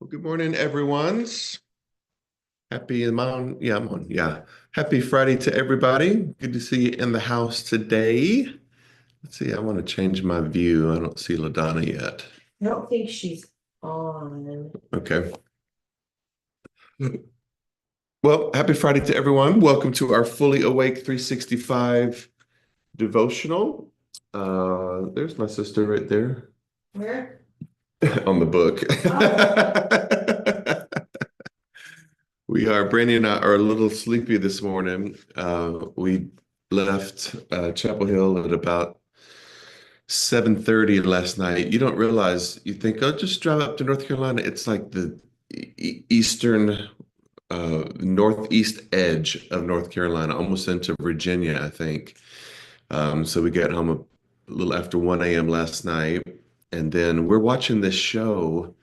Well, good morning, everyone. I'm on. Yeah, I'm on. Yeah. Happy Friday to everybody. Good to see you in the house today. Let's see, I want to change my view. I don't see LaDonna yet. I don't think she's on. Okay. Well, happy Friday to everyone. Welcome to our Fully Awake 365 devotional. There's my sister right there Where? on the book. Brandy and I are a little sleepy this morning. We left Chapel Hill at about 7:30 last night. You don't realize, you think, oh, just drive up to North Carolina. It's like the eastern, northeast edge of North Carolina, almost into Virginia, I think. So we got home a little after 1 a.m. last night. And then we're watching this show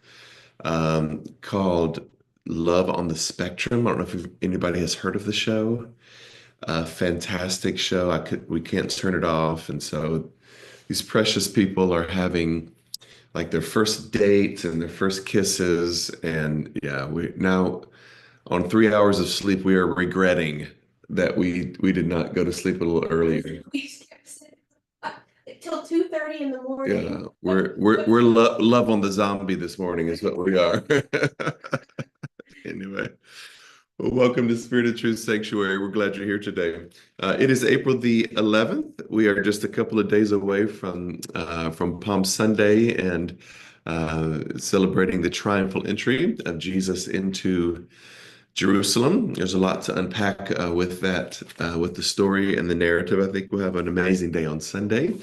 called Love on the Spectrum. I don't know if anybody has heard of the show. Fantastic show. We can't turn it off. And so these precious people are having like their first date and their first kisses. And yeah, we now on 3 hours of sleep, we are regretting that we did not go to sleep a little earlier. Till 2:30 in the morning. Yeah, we're love on the zombie this morning is what we are. Anyway, well, welcome to Spirit of Truth Sanctuary. We're glad you're here today. It is April the 11th. We are just a couple of days away from Palm Sunday and celebrating the triumphal entry of Jesus into Jerusalem. There's a lot to unpack with that, with the story and the narrative. I think we'll have an amazing day on Sunday.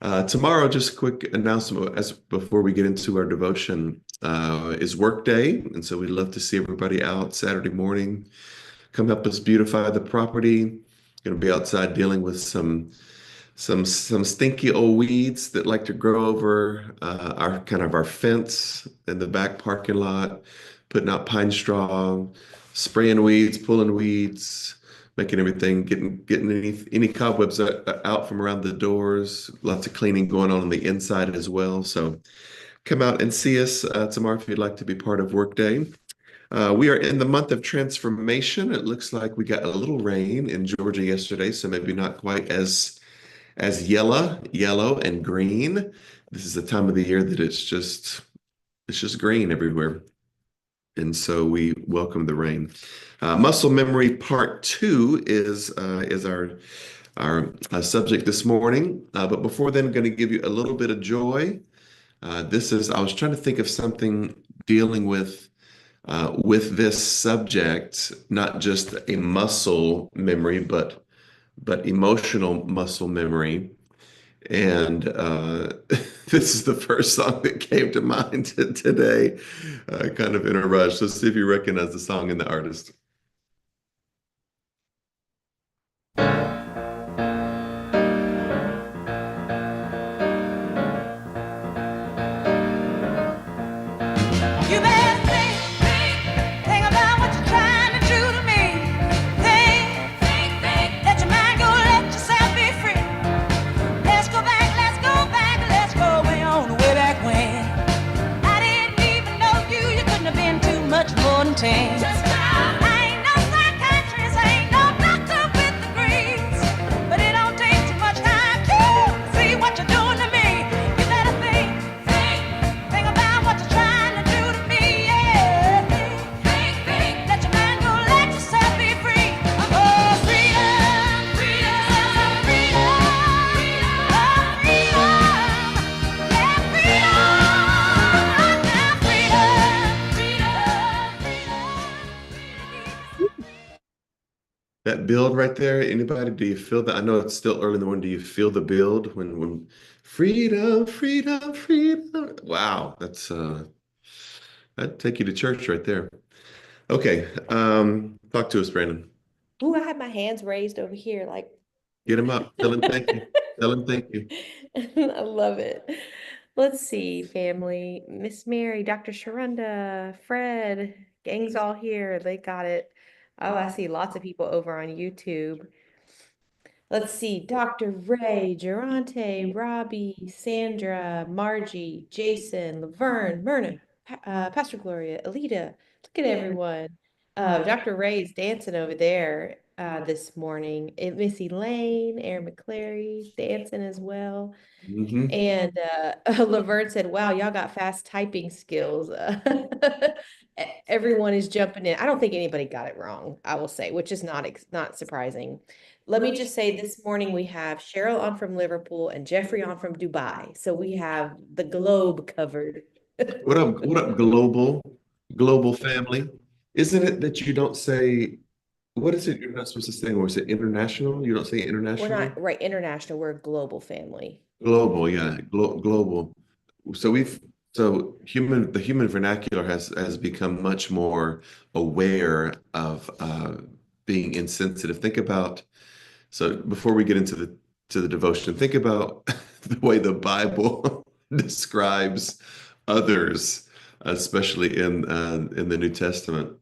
Tomorrow, just a quick announcement as before we get into our devotion, is work day. And so we'd love to see everybody out Saturday morning. Come help us beautify the property. Going to be outside dealing with some stinky old weeds that like to grow over our fence in the back parking lot, putting out pine straw, spraying weeds, pulling weeds, making everything, getting any cobwebs out from around the doors. Lots of cleaning going on the inside as well. So come out and see us tomorrow if you'd like to be part of Workday. We are in the month of transformation. It looks like we got a little rain in Georgia yesterday, so maybe not quite as yellow and green. This is the time of the year that it's just green everywhere. And so we welcome the rain. Muscle memory part 2 is our subject this morning. But before then, I'm going to give you a little bit of joy. I was trying to think of something dealing with this subject, not just a muscle memory, but emotional muscle memory. And this is the first song that came to mind today, kind of in a rush. Let's see if you recognize the song and the artist. You better think about what you're trying to do to me. Think, let your mind go, let yourself be free. Let's go back, let's go way back when. I didn't even know you couldn't have been too much more than 10. I ain't no psychiatrist, I ain't no doctor with degrees, but it don't take too much time to see what you're doing to me. You better think about what you're trying to do to me, yeah. Think, let your mind go, let yourself be free. Oh, freedom, freedom, freedom, oh, freedom, yeah, freedom, now freedom. That build right there, anybody, do you feel that? I know it's still early in the morning. Do you feel the build when freedom, freedom, freedom? Wow, that'd take you to church right there. Okay, talk to us, Brandon. Ooh, I have my hands raised over here, like. Get him up. Tell him thank you. Tell him thank you. I love it. Let's see, family. Miss Mary, Dr. Sharonda, Fred, gang's all here. They got it. Oh, I see lots of people over on YouTube. Let's see, Dr. Ray, Durante, Robbie, Sandra, Margie, Jason, Laverne, Myrna, Pastor Gloria, Alita, look at everyone. Dr. Ray's dancing over there this morning. And Missy Lane, Aaron McClary's dancing as well. Hmm. And Laverne said, wow, y'all got fast typing skills. Everyone is jumping in. I don't think anybody got it wrong, I will say, which is not surprising. Let me just say this morning we have Cheryl on from Liverpool and Jeffrey on from Dubai. So we have the globe covered. What up, global family? Isn't it that you don't say, what is it you're not supposed to say, or is it international? You don't say We're international? not right international, we're a global family. Global, yeah, global. So the human vernacular has become much more aware of being insensitive. Think about, so before we get into the devotion, think about the way the Bible describes others, especially in the New Testament.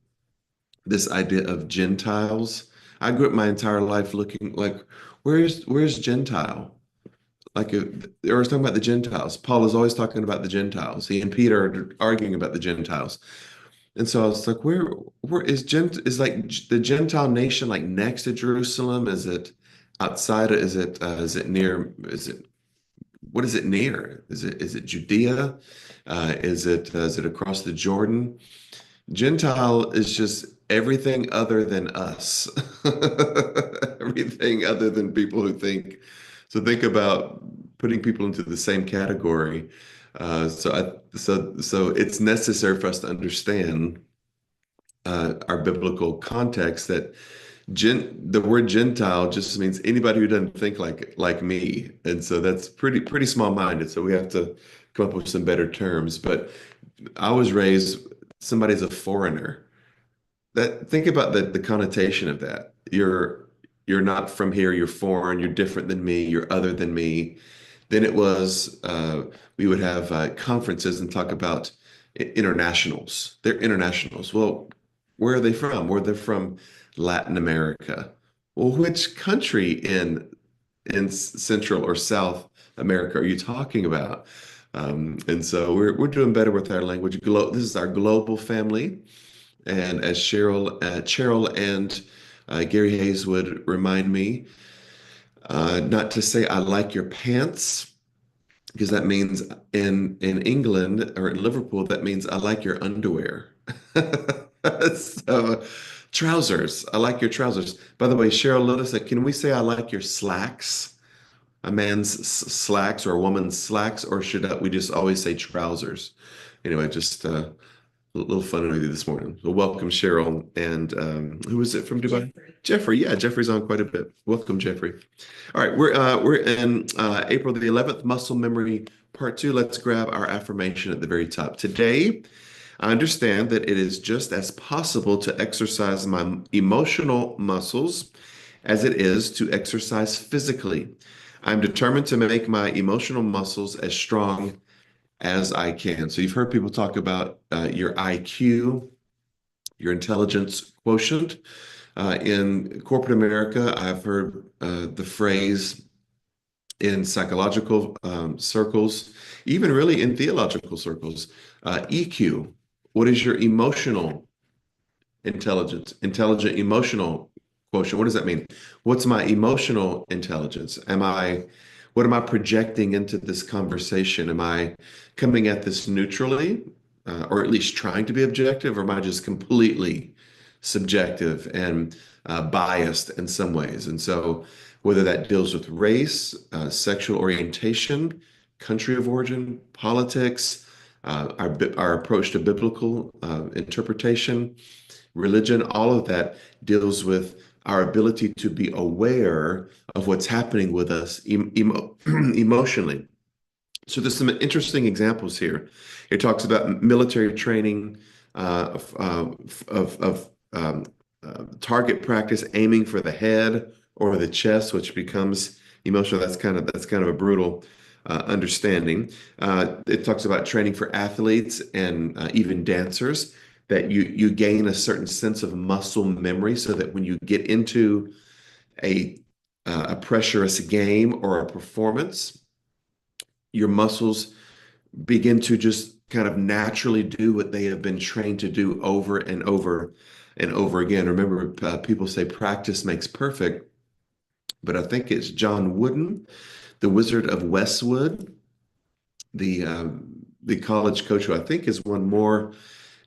This idea of Gentiles. I grew up my entire life looking like, where's Gentile? Like they were talking about the Gentiles. Paul is always talking about the Gentiles. He and Peter are arguing about the Gentiles. And so I was like, where is like the Gentile nation like next to Jerusalem? Is it outside? Is it near? What is it near? Is it Judea? Is it across the Jordan? Gentile is just everything other than us. Everything other than people who think. So think about putting people into the same category. So it's necessary for us to understand our biblical context that the word Gentile just means anybody who doesn't think like me. And so that's pretty small-minded. So we have to come up with some better terms. But I was raised, somebody's a foreigner. That think about the connotation of that. You're not from here, you're foreign, you're different than me, you're other than me. Then it was we would have conferences and talk about internationals. They're internationals. Well, where are they from? Well, they're from Latin America. Well, which country in Central or South America are you talking about? And so we're doing better with our language. This is our global family, and as Cheryl and Gary Hayes would remind me, not to say I like your pants, because that means in England or in Liverpool, that means I like your underwear. So trousers, I like your trousers. By the way, Cheryl Little said, can we say I like your slacks? A man's slacks or a woman's slacks, or should we just always say trousers? Anyway, just a little fun with you this morning. Well, welcome, Cheryl. And who is it from Dubai? Jeffrey. Yeah, Jeffrey's on quite a bit. Welcome, Jeffrey. All right, we're in April the 11th, muscle memory part 2. Let's grab our affirmation at the very top. Today, I understand that it is just as possible to exercise my emotional muscles as it is to exercise physically. I'm determined to make my emotional muscles as strong as I can. So you've heard people talk about your IQ, your intelligence quotient. In corporate America, I've heard the phrase in psychological circles, even really in theological circles, EQ. What is your emotional intelligence? Intelligent emotional quotient. What does that mean? What's my emotional intelligence? What am I projecting into this conversation? Am I coming at this neutrally, or at least trying to be objective, or am I just completely subjective and biased in some ways? And so, whether that deals with race, sexual orientation, country of origin, politics, our approach to biblical interpretation, religion, all of that deals with our ability to be aware of what's happening with us emotionally. So there's some interesting examples here. It talks about military training, of target practice, aiming for the head or the chest, which becomes emotional. That's kind of a brutal understanding. It talks about training for athletes and even dancers, that you gain a certain sense of muscle memory, so that when you get into a pressurous game or a performance, your muscles begin to just kind of naturally do what they have been trained to do over and over and over again. Remember, people say practice makes perfect, but I think it's John Wooden, the Wizard of Westwood, the college coach who I think has won more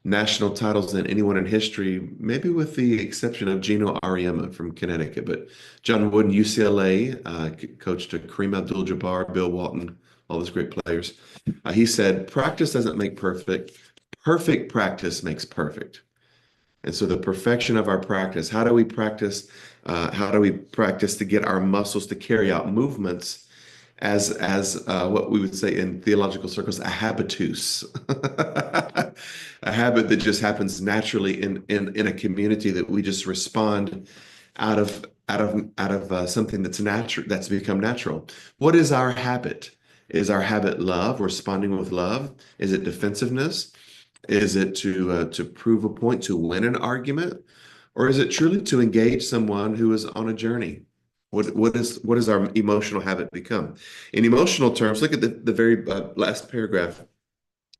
national titles than anyone in history, maybe with the exception of Gino Auriemma from Connecticut. But John Wooden, UCLA, coached Kareem Abdul-Jabbar, Bill Walton, all those great players. He said, practice doesn't make perfect. Perfect practice makes perfect. And so the perfection of our practice, how do we practice? How do we practice to get our muscles to carry out movements as what we would say in theological circles, a habitus, a habit that just happens naturally in a community that we just respond out of something that's natural, that's become natural. What is our habit? Is our habit love, responding with love? Is it defensiveness? Is it to prove a point, to win an argument? Or is it truly to engage someone who is on a journey? What is our emotional habit become? In emotional terms, look at the very last paragraph.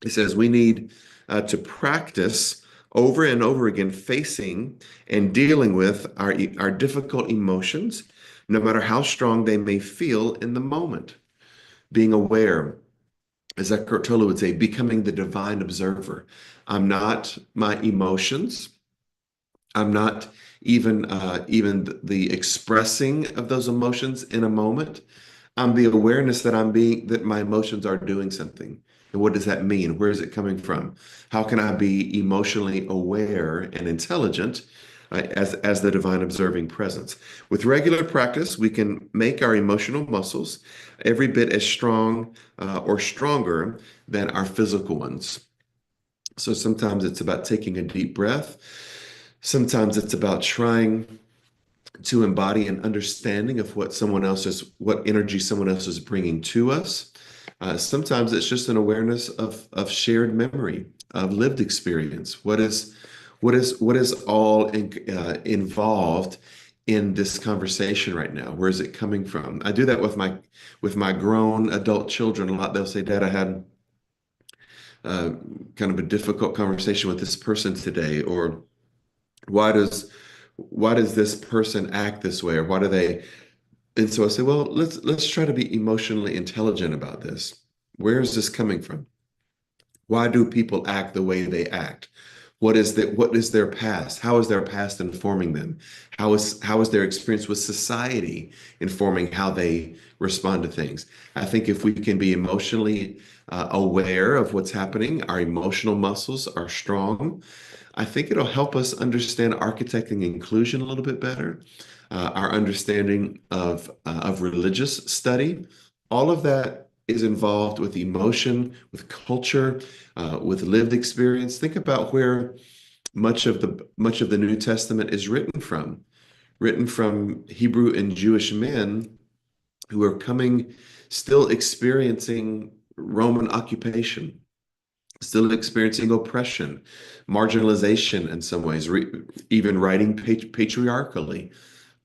It says we need to practice over and over again facing and dealing with our difficult emotions, no matter how strong they may feel in the moment. Being aware, as Eckhart Tolle would say, becoming the divine observer. I'm not my emotions. I'm not even the expressing of those emotions in a moment. I'm the awareness that my emotions are doing something. And what does that mean? Where is it coming from? How can I be emotionally aware and intelligent as the divine observing presence? With regular practice, we can make our emotional muscles every bit as strong or stronger than our physical ones. So sometimes it's about taking a deep breath. Sometimes it's about trying to embody an understanding of what energy someone else is bringing to us. Sometimes it's just an awareness of shared memory, of lived experience. What is all involved in this conversation right now? Where is it coming from? I do that with my grown adult children a lot. They'll say, "Dad, I had uh, kind of a difficult conversation with this person today," or why does this person act this way, or why do they? And so I say, well, let's try to be emotionally intelligent about this. Where is this coming from? Why do people act the way they act? What is their past? How is their past informing them? How is their experience with society informing how they respond to things? I think if we can be emotionally aware of what's happening, our emotional muscles are strong. I think it'll help us understand architecting inclusion a little bit better, our understanding of religious study. All of that is involved with emotion, with culture, with lived experience. Think about where much of the New Testament is written from Hebrew and Jewish men who are coming, still experiencing Roman occupation, still experiencing oppression, marginalization in some ways, even writing patriarchally.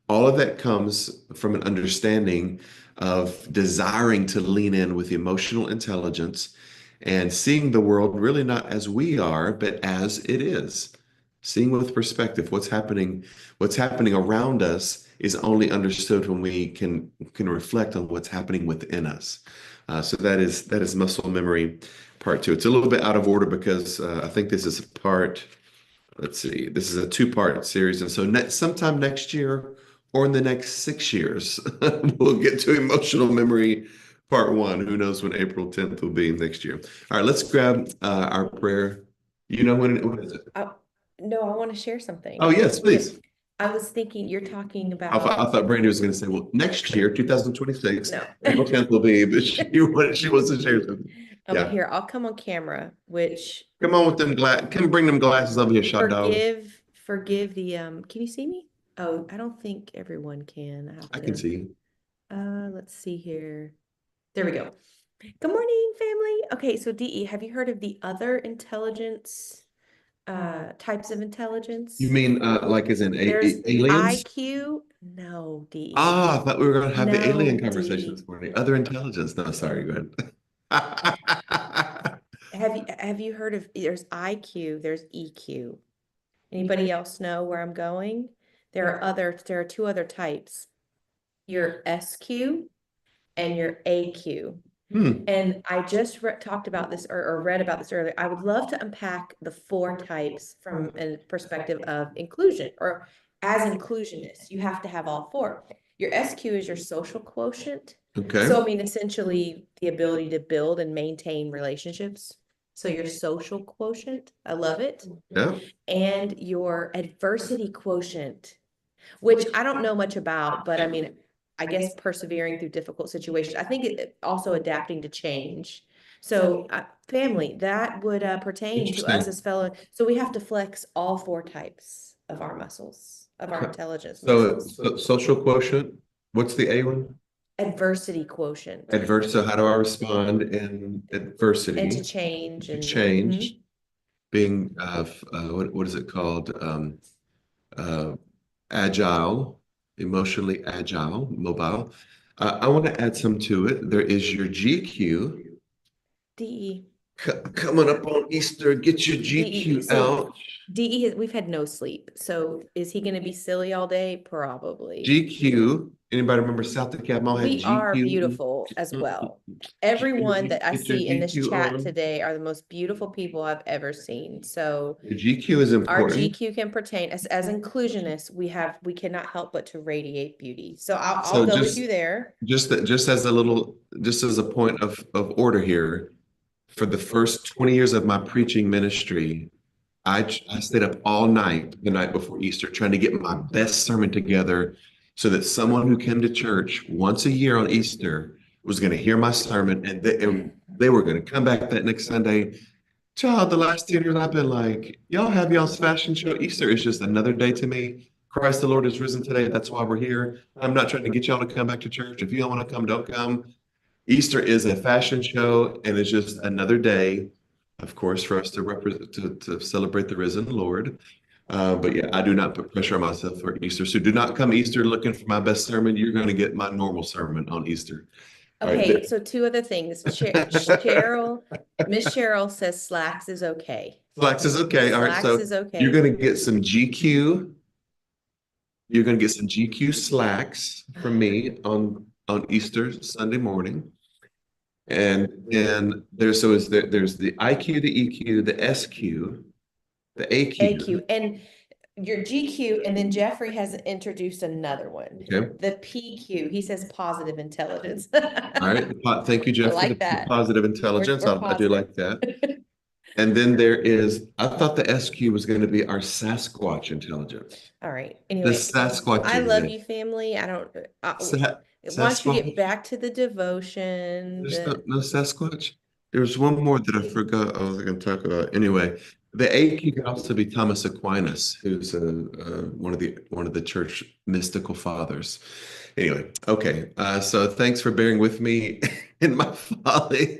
All of that comes from an understanding of desiring to lean in with emotional intelligence and seeing the world really not as we are, but as it is. Seeing with perspective what's happening around us is only understood when we can reflect on what's happening within us. So that is muscle memory part two. It's a little bit out of order because I think this is let's see, this is a two-part series. And so sometime next year or in the next 6 years, we'll get to emotional memory part one. Who knows when April 10th will be next year. All right, let's grab our prayer. You know when is it? No, I want to share something. Oh, yes, please. I was thinking you're talking I about thought Brandy was going to say, well, next year, 2026, no. April 10th will be, but she wants to share something. Okay, Yeah. here, I'll come on camera, which Come on with them come bring them glasses over here, shot dog. forgive the can you see me? Oh, I don't think everyone can. I can see you. Let's see here. There we go. Good morning, family. Okay, so DE, have you heard of the other intelligence types of intelligence? You mean like as in There's aliens? IQ? No, DE. Ah, I thought we were going to have the alien No, conversation D. this morning. Other intelligence. No, sorry, go ahead. have you heard of there's IQ, there's EQ. Anybody else know where I'm going? There are two other types. Your SQ and your AQ. And I just talked about this or read about this earlier. I would love to unpack the four types from a perspective of inclusion, or as inclusionists, you have to have all four. Your SQ is your social quotient. Okay. So, I mean, essentially the ability to build and maintain relationships. So your social quotient, I love it. Yeah. And your adversity quotient, which I don't know much about, but I mean, I guess persevering through difficult situations. I think also adapting to change. So family, that would pertain to us Interesting. as fellow. So we have to flex all four types of our muscles, of our intelligence So, muscles. social quotient, what's the A one? Adversity quotient. Adverse. So how do I respond in adversity? And to change. To And change, being what is it called? Agile, emotionally agile, mobile. I want to add some to it. There is your GQ. DE. Coming up on Easter, get your GQ So out. DE, we've had no sleep. So is he going to be silly all day? Probably. GQ. Anybody remember South DeKalb Mall had We are GQ? beautiful as well. Everyone that I Get your see in this GQ chat on. today are the most beautiful people I've ever seen. So The GQ is our important. GQ can pertain as inclusionists, we cannot help but to radiate beauty. So I'll So go with just- you there. Just as a point of order here, for the first 20 years of my preaching ministry, I stayed up all night the night before Easter trying to get my best sermon together so that someone who came to church once a year on Easter was going to hear my sermon, and they were going to come back that next Sunday. Child, the last 10 years I've been like, y'all have y'all's fashion show. Easter is just another day to me. Christ the Lord is risen today. That's why we're here. I'm not trying to get y'all to come back to church. If you don't want to come, don't come. Easter is a fashion show, and it's just another day, of course, for us to represent to celebrate the risen Lord. But yeah, I do not put pressure on myself for Easter. So do not come Easter looking for my best sermon. You're going to get my normal sermon on Easter. Okay, so two other things. Cheryl, Miss Cheryl says slacks is okay. Slacks is okay. All right, Slacks so is okay. you're going to get some GQ. You're going to get some GQ slacks from me on Easter Sunday morning. And then there's the IQ, the EQ, the SQ, the AQ. AQ and your GQ, and then Jeffrey has introduced another one. Okay. The PQ. He says positive intelligence. All right. Thank you, Jeff, I like for the that. positive intelligence. We're I do like that. And then I thought the SQ was going to be our Sasquatch intelligence. All right. The Anyway, Sasquatch. I love you, family. I don't. Why don't you get back to the devotion? There's no Sasquatch. There's one more that I forgot I was going to talk about. Anyway, the AQ could also be Thomas Aquinas, who's one of the church mystical fathers. Anyway, okay. So thanks for bearing with me in my folly.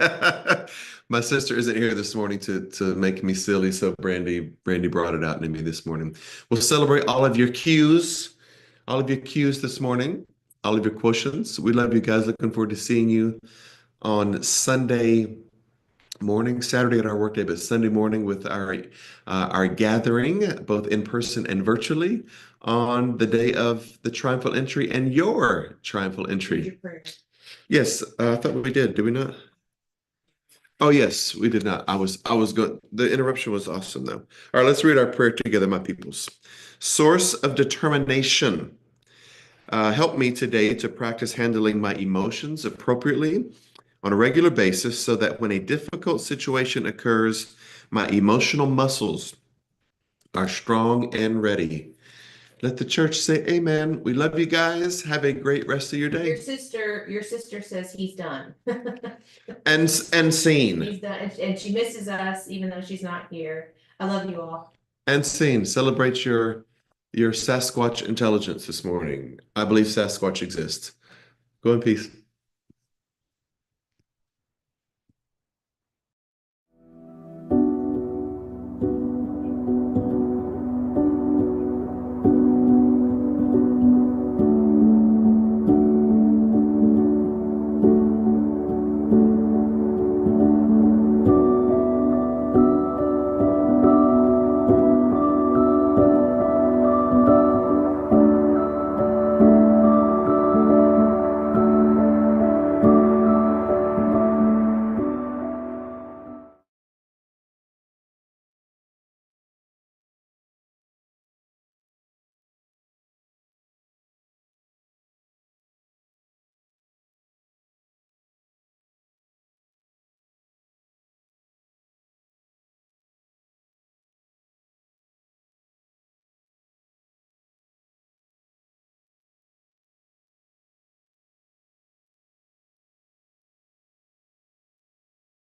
My sister isn't here this morning to make me silly, so Brandy brought it out in me this morning. We'll celebrate all of your cues this morning, all of your quotients. We love you guys. Looking forward to seeing you on Sunday morning, Saturday at our workday, but Sunday morning with our gathering, both in person and virtually, on the day of the triumphal entry and your triumphal entry. Yes, I thought we did. Did we not? Oh, yes, we did not. I was good. The interruption was awesome, though. All right, let's read our prayer together, my peoples. Source of determination. Help me today to practice handling my emotions appropriately on a regular basis so that when a difficult situation occurs, my emotional muscles are strong and ready. Let the church say amen. We love you guys. Have a great rest of your day. Your sister says he's done. And seen. He's done, and she misses us even though she's not here. I love you all. And seen. Celebrate your Sasquatch intelligence this morning. I believe Sasquatch exists. Go in peace.